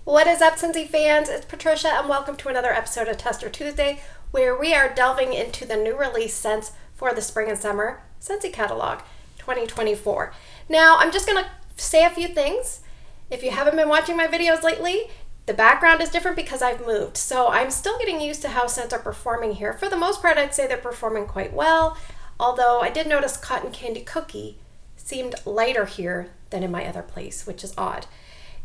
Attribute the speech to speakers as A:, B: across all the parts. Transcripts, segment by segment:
A: What is up, Scentsy fans? It's Patricia and welcome to another episode of Tester Tuesday, where we are delving into the new release scents for the spring and summer Scentsy catalog 2024. Now, I'm just going to say a few things. If you haven't been watching my videos lately, the background is different because I've moved. So I'm still getting used to how scents are performing here. For the most part, I'd say they're performing quite well, although I did notice Cotton Candy Cookie seemed lighter here than in my other place, which is odd.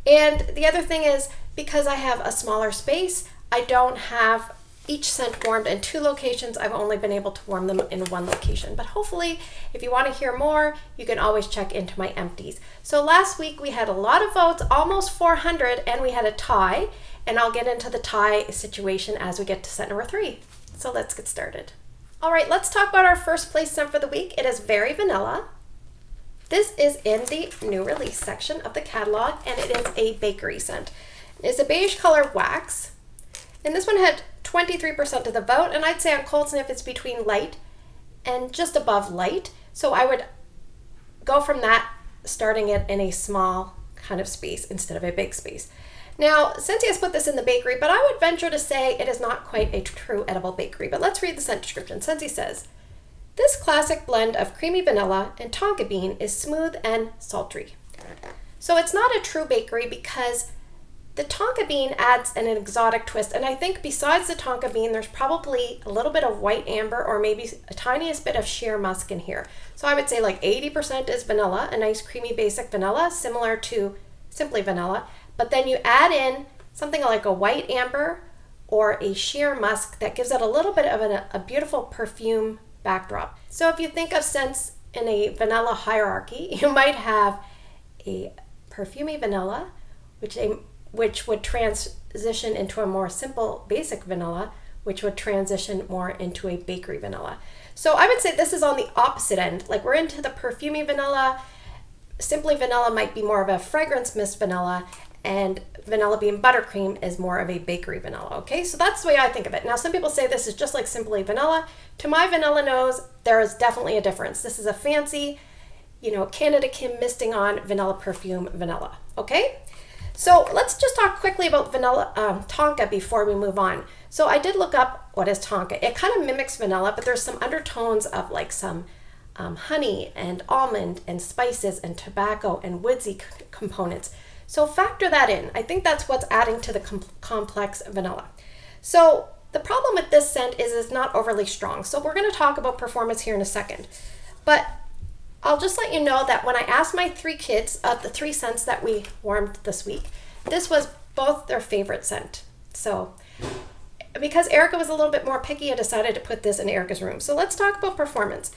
A: And the other thing is, because I have a smaller space, I don't have each scent warmed in 2 locations. I've only been able to warm them in 1 location. But hopefully, if you want to hear more, you can always check into my empties. So last week we had a lot of votes, almost 400, and we had a tie. And I'll get into the tie situation as we get to scent number 3. So let's get started. All right, let's talk about our first place scent for the week. It is Very Vanilla. This is in the new release section of the catalog, and it is a bakery scent. It's a beige color wax, and this one had 23% of the vote, and I'd say on cold sniff it's between light and just above light. So I would go from that, starting it in a small kind of space instead of a big space. Now, Scentsy has put this in the bakery, but I would venture to say it is not quite a true edible bakery. But let's read the scent description. Scentsy says, "This classic blend of creamy vanilla and tonka bean is smooth and sultry." So it's not a true bakery because the tonka bean adds an exotic twist. And I think besides the tonka bean, there's probably a little bit of white amber or maybe a tiniest bit of sheer musk in here. So I would say like 80% is vanilla, a nice creamy basic vanilla, similar to Simply Vanilla. But then you add in something like a white amber or a sheer musk that gives it a little bit of a beautiful perfume backdrop. So if you think of scents in a vanilla hierarchy, you might have a perfumey vanilla, which would transition into a more simple basic vanilla, which would transition more into a bakery vanilla. So I would say this is on the opposite end. Like we're into the perfumey vanilla. Simply Vanilla might be more of a fragrance mist vanilla, and Vanilla Bean Buttercream is more of a bakery vanilla, okay? So that's the way I think of it. Now, some people say this is just like Simply Vanilla. To my vanilla nose, there is definitely a difference. This is a fancy, Canada Kim misting on vanilla perfume vanilla, okay? So let's just talk quickly about vanilla tonka before we move on. So I did look up what is tonka. It kind of mimics vanilla, but there's some undertones of like some honey and almond and spices and tobacco and woodsy components. So factor that in. I think that's what's adding to the complex vanilla. So the problem with this scent is it's not overly strong. So we're going to talk about performance here in a second. But I'll just let you know that when I asked my 3 kids the 3 scents that we warmed this week, this was both their favorite scent. So because Erica was a little bit more picky, I decided to put this in Erica's room. So let's talk about performance.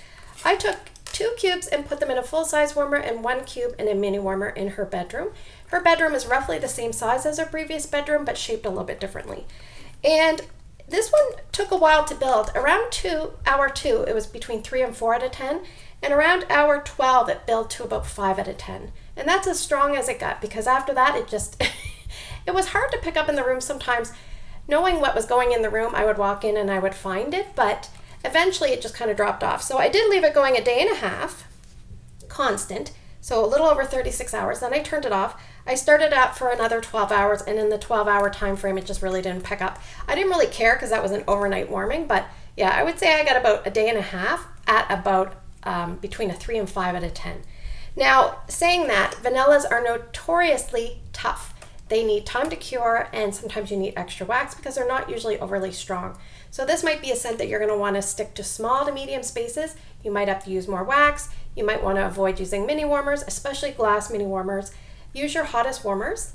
A: I took 2 cubes and put them in a full-size warmer and 1 cube in a mini warmer in her bedroom. Her bedroom is roughly the same size as her previous bedroom, but shaped a little bit differently. And this one took a while to build. Around hour 2, it was between 3 and 4 out of 10. And around hour 12, it built to about 5 out of 10. And that's as strong as it got, because after that, it just, it was hard to pick up in the room sometimes. Knowing what was going in the room, I would walk in and I would find it, but eventually it just kind of dropped off. So I did leave it going a day and a half, constant, so a little over 36 hours. Then I turned it off. I started out for another 12 hours, and in the 12-hour time frame, it just really didn't pick up. I didn't really care because that was an overnight warming, but yeah, I would say I got about a day and a half at about between a 3 and 5 out of 10. Now, saying that, vanillas are notoriously tough. They need time to cure, and sometimes you need extra wax because they're not usually overly strong. So this might be a scent that you're going to want to stick to small to medium spaces. You might have to use more wax. You might want to avoid using mini warmers, especially glass mini warmers. Use your hottest warmers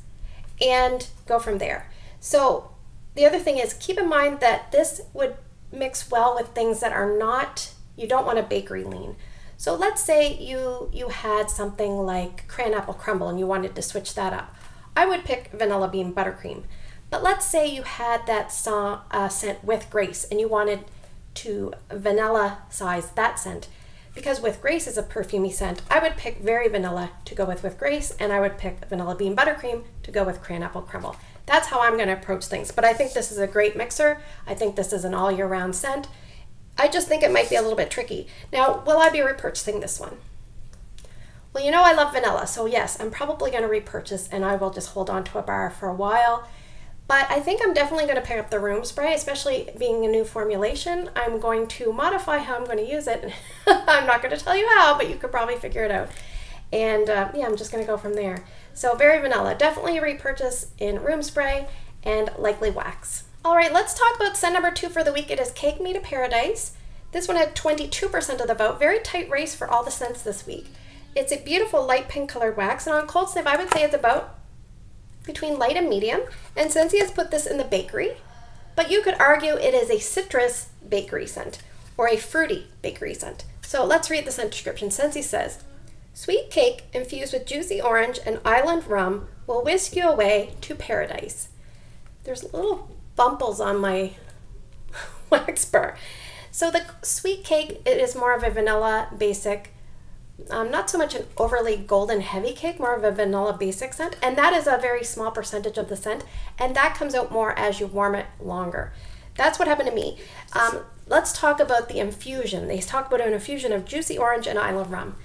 A: and go from there. So the other thing is, keep in mind that this would mix well with things that are not, you don't want a bakery lean. So let's say you had something like crayon apple crumble and you wanted to switch that up. I would pick Vanilla Bean Buttercream. But let's say you had that scent with Grace and you wanted to vanilla size that scent. Because With Grace is a perfumey scent, I would pick Very Vanilla to go with Grace, and I would pick Vanilla Bean Buttercream to go with Crayon Apple Crumble. That's how I'm going to approach things. But I think this is a great mixer. I think this is an all year round scent. I just think it might be a little bit tricky. Now, will I be repurchasing this one? Well, you know I love vanilla, so yes, I'm probably going to repurchase and I will just hold on to a bar for a while. But I think I'm definitely going to pick up the room spray, especially being a new formulation. I'm going to modify how I'm going to use it. I'm not going to tell you how, but you could probably figure it out. And yeah, I'm just going to go from there. So very vanilla. Definitely a repurchase in room spray and likely wax. All right, let's talk about scent number 2 for the week. It is Cake Me to Paradise. This one had 22% of the vote. Very tight race for all the scents this week. It's a beautiful light pink colored wax, and on cold sniff I would say it's about between light and medium, and Scentsy has put this in the bakery, but you could argue it is a citrus bakery scent or a fruity bakery scent. So let's read the scent description. Scentsy says, sweet cake infused with juicy orange and island rum will whisk you away to paradise. There's little bumples on my wax bar. So the sweet cake, it is more of a vanilla basic, not so much an overly golden heavy cake, more of a vanilla basic scent, and that is a very small percentage of the scent, and that comes out more as you warm it longer. That's what happened to me. Let's talk about the infusion. They talk about an infusion of juicy orange and island rum.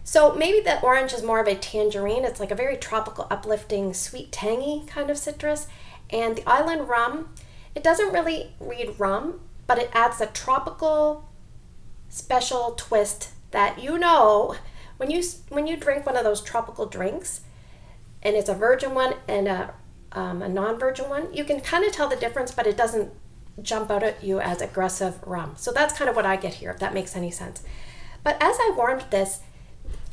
A: So maybe the orange is more of a tangerine. It's like a very tropical, uplifting, sweet, tangy kind of citrus, and the island rum, it doesn't really read rum, but it adds a tropical special twist that, you know, when you drink one of those tropical drinks, and it's a virgin one and a non-virgin one, you can kind of tell the difference, but it doesn't jump out at you as aggressive rum. So that's kind of what I get here, if that makes any sense. But as I warmed this,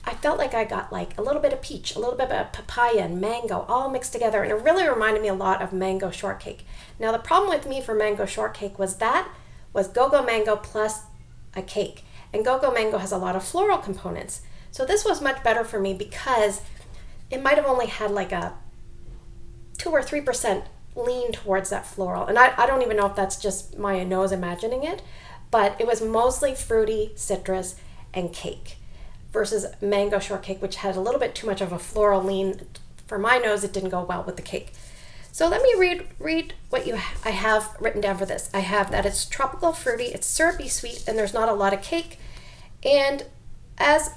A: I felt like I got like a little bit of peach, a little bit of papaya and mango all mixed together, and it really reminded me a lot of mango shortcake. Now the problem with me for mango shortcake was that was go-go mango plus a cake. And go-go mango has a lot of floral components. So this was much better for me because it might have only had like a 2 or 3% lean towards that floral. And I don't even know if that's just my nose imagining it, but it was mostly fruity, citrus, and cake versus mango shortcake, which had a little bit too much of a floral lean. For my nose, it didn't go well with the cake. So let me read what I have written down for this. I have that it's tropical, fruity, it's syrupy, sweet, and there's not a lot of cake. And as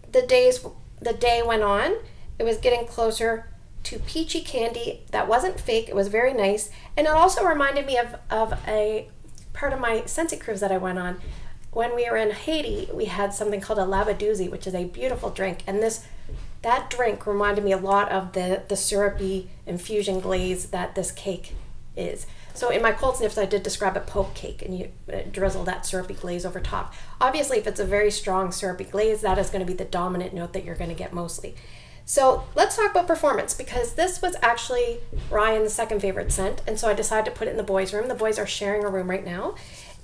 A: the day went on, it was getting closer to peachy candy that wasn't fake. It was very nice, and it also reminded me of a part of my Scentsy cruise that I went on. When we were in Haiti, we had something called a labadoozy, which is a beautiful drink, and that drink reminded me a lot of the syrupy infusion glaze that this cake is. So in my cold sniffs, I did describe a poke cake, and you drizzle that syrupy glaze over top. Obviously, if it's a very strong syrupy glaze, that is going to be the dominant note that you're going to get mostly. So let's talk about performance, because this was actually Ryan's second favorite scent, and so I decided to put it in the boys' room. The boys are sharing a room right now,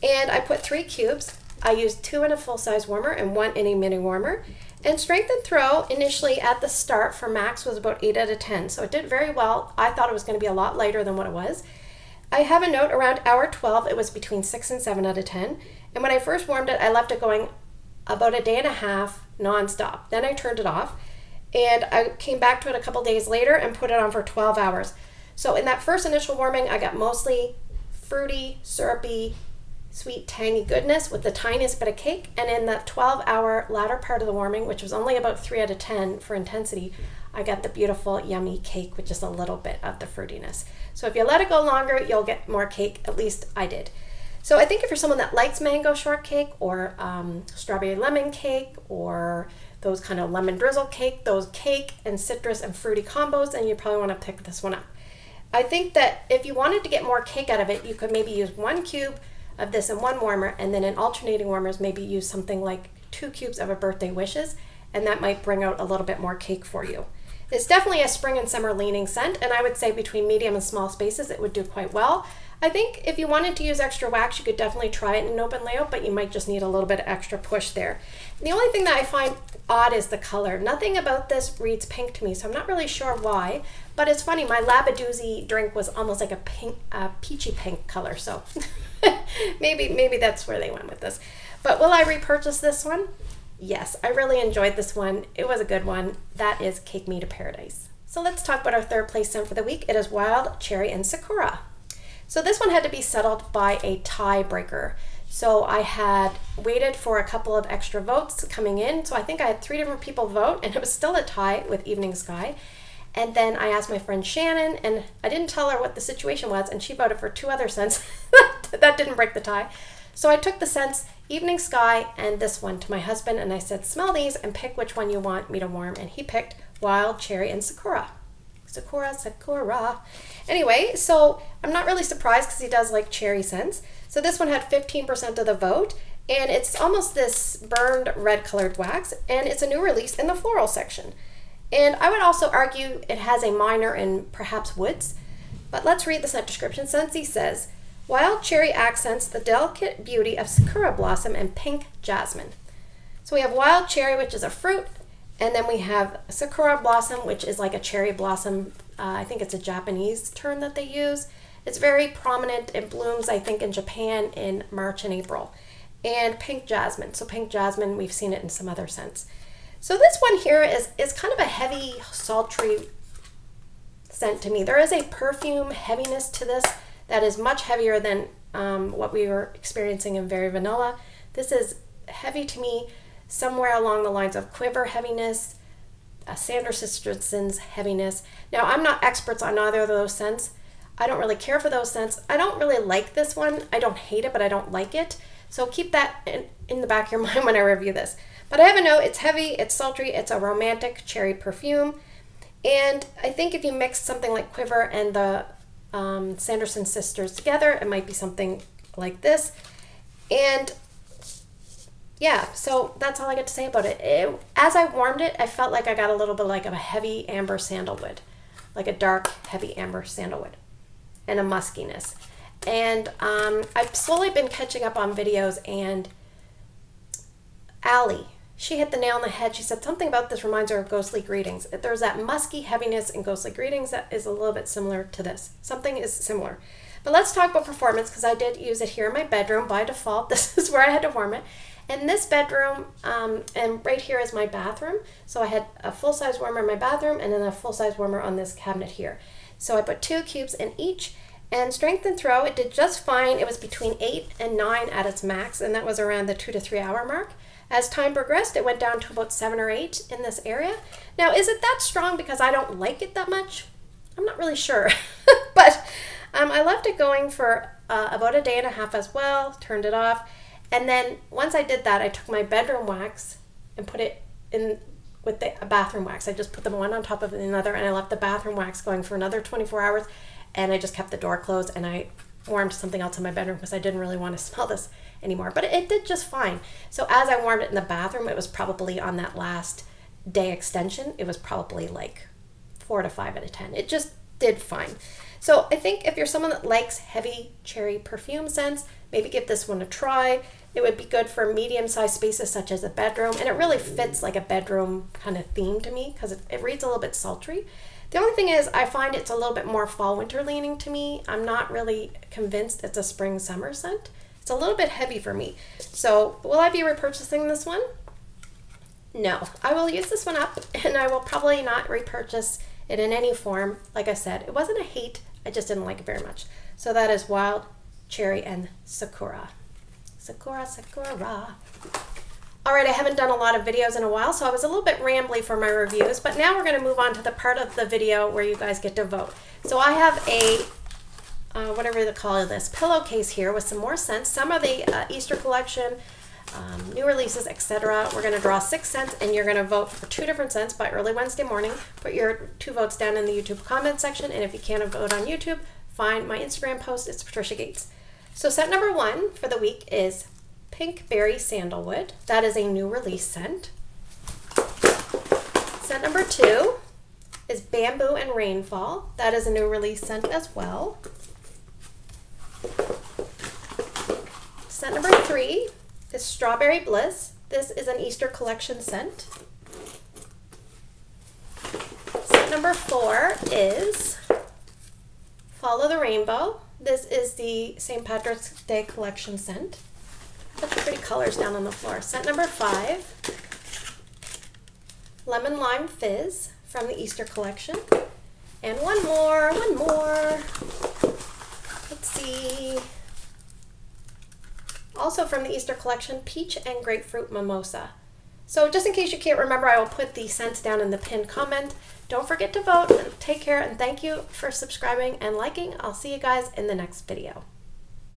A: and I put 3 cubes. I used 2 in a full-size warmer and 1 in a mini warmer. And strength and throw initially at the start for Max was about 8 out of 10, so it did very well. I thought it was going to be a lot lighter than what it was. I have a note around hour 12, it was between 6 and 7 out of 10. And when I first warmed it, I left it going about a day and a half nonstop. Then I turned it off, and I came back to it a couple days later and put it on for 12 hours. So in that first initial warming, I got mostly fruity, syrupy, sweet, tangy goodness with the tiniest bit of cake. And in the 12-hour latter part of the warming, which was only about 3 out of 10 for intensity, I got the beautiful, yummy cake with just a little bit of the fruitiness. So if you let it go longer, you'll get more cake. At least I did. So I think if you're someone that likes mango shortcake or strawberry lemon cake or those kind of lemon drizzle cake, those cake and citrus and fruity combos, then you probably want to pick this one up. I think that if you wanted to get more cake out of it, you could maybe use 1 cube of this in 1 warmer, and then in alternating warmers maybe use something like 2 cubes of a birthday wishes, and that might bring out a little bit more cake for you. It's definitely a spring and summer leaning scent, and I would say between medium and small spaces it would do quite well. I think if you wanted to use extra wax, you could definitely try it in an open layout, but you might just need a little bit of extra push there. And the only thing that I find odd is the color. Nothing about this reads pink to me, so I'm not really sure why, but it's funny, my labadoozy drink was almost like a peachy pink color, so maybe that's where they went with this. But will I repurchase this one? Yes, I really enjoyed this one. It was a good one. That is Cake Me to Paradise. So let's talk about our third place scent for the week. It is Wild Cherry and Sakura. So this one had to be settled by a tiebreaker. So I had waited for a couple of extra votes coming in. So I think I had 3 different people vote, and it was still a tie with Evening Sky. And then I asked my friend Shannon, and I didn't tell her what the situation was, and she voted for 2 other scents. That didn't break the tie. So I took the scents Evening Sky and this one to my husband, and I said, smell these and pick which one you want me to warm. And he picked Wild Cherry and Sakura. Sakura, Sakura. Anyway, so I'm not really surprised because he does like cherry scents. So this one had 15% of the vote, and it's almost this burned red colored wax, and it's a new release in the floral section. And I would also argue it has a minor in perhaps woods, but let's read the scent description. Scentsy says, Wild Cherry accents the delicate beauty of Sakura blossom and pink jasmine. So we have Wild Cherry, which is a fruit, and then we have Sakura blossom, which is like a cherry blossom. I think it's a Japanese term that they use. It's very prominent. It blooms, I think, in Japan in March and April. And pink jasmine. So pink jasmine, we've seen it in some other scents. So this one here is kind of a heavy, sultry scent to me. There is a perfume heaviness to this that is much heavier than what we were experiencing in Very Vanilla. This is heavy to me, somewhere along the lines of Quiver heaviness, Sandra Sisterson's heaviness. Now, I'm not experts on either of those scents. I don't really care for those scents. I don't really like this one. I don't hate it, but I don't like it. So keep that in the back of your mind when I review this. But I have a note, it's heavy, it's sultry, it's a romantic cherry perfume. And I think if you mix something like Quiver and the Sanderson sisters together, it might be something like this. And yeah, so that's all I get to say about it. As I warmed it, I felt like I got a little bit like of a heavy amber sandalwood, like a dark, heavy amber sandalwood, and a muskiness. And I've slowly been catching up on videos, and Allie, she hit the nail on the head. She said something about this reminds her of Ghostly Greetings. There's that musky heaviness in Ghostly Greetings that is a little bit similar to this. Something is similar. But let's talk about performance, because I did use it here in my bedroom by default. This is where I had to warm it. And this bedroom, and right here is my bathroom. So I had a full-size warmer in my bathroom and then a full-size warmer on this cabinet here. So I put 2 cubes in each, and strength and throw, it did just fine. It was between 8 and 9 at its max, and that was around the 2 to 3 hour mark. As time progressed, it went down to about 7 or 8 in this area. Now, is it that strong because I don't like it that much? I'm not really sure. But I left it going for about a day and a half as well, turned it off. And then once I did that, I took my bedroom wax and put it in with the bathroom wax. I just put them one on top of another, and I left the bathroom wax going for another 24 hours. And I just kept the door closed, and I warmed something else in my bedroom because I didn't really want to smell this anymore. But it did just fine. So as I warmed it in the bathroom, it was probably on that last day extension, it was probably like 4 to 5 out of 10. It just did fine. So I think if you're someone that likes heavy cherry perfume scents, maybe give this one a try. It would be good for medium-sized spaces such as a bedroom, and it really fits like a bedroom kind of theme to me because it reads a little bit sultry. The only thing is I find it's a little bit more fall-winter leaning to me. I'm not really convinced it's a spring-summer scent. It's a little bit heavy for me. So will I be repurchasing this one? No. I will use this one up, and I will probably not repurchase it in any form. Like I said, it wasn't a hate. I just didn't like it very much. So that is Wild Cherry and Sakura. Sakura, Sakura. All right, I haven't done a lot of videos in a while, so I was a little bit rambly for my reviews, but now we're going to move on to the part of the video where you guys get to vote. So I have a, whatever they call this, pillowcase here with some more scents. Some of the Easter collection, new releases, etc. We're going to draw 6 scents, and you're going to vote for 2 different scents by early Wednesday morning. Put your 2 votes down in the YouTube comment section, and if you can't vote on YouTube, find my Instagram post. It's Patricia Gates. So scent number 1 for the week is Pink Berry Sandalwood. That is a new release scent. Scent number 2 is Bamboo and Rainfall. That is a new release scent as well. Scent number 3 is Strawberry Bliss. This is an Easter collection scent. Scent number 4 is Follow the Rainbow. This is the St. Patrick's Day collection scent. Such pretty colors down on the floor. Scent number 5, Lemon Lime Fizz from the Easter collection. And one more. Let's see. Also also from the Easter collection, Peach and Grapefruit Mimosa. So just in case you can't remember, I will put the scents down in the pinned comment. Don't forget to vote, and take care, and thank you for subscribing and liking. I'll see you guys in the next video.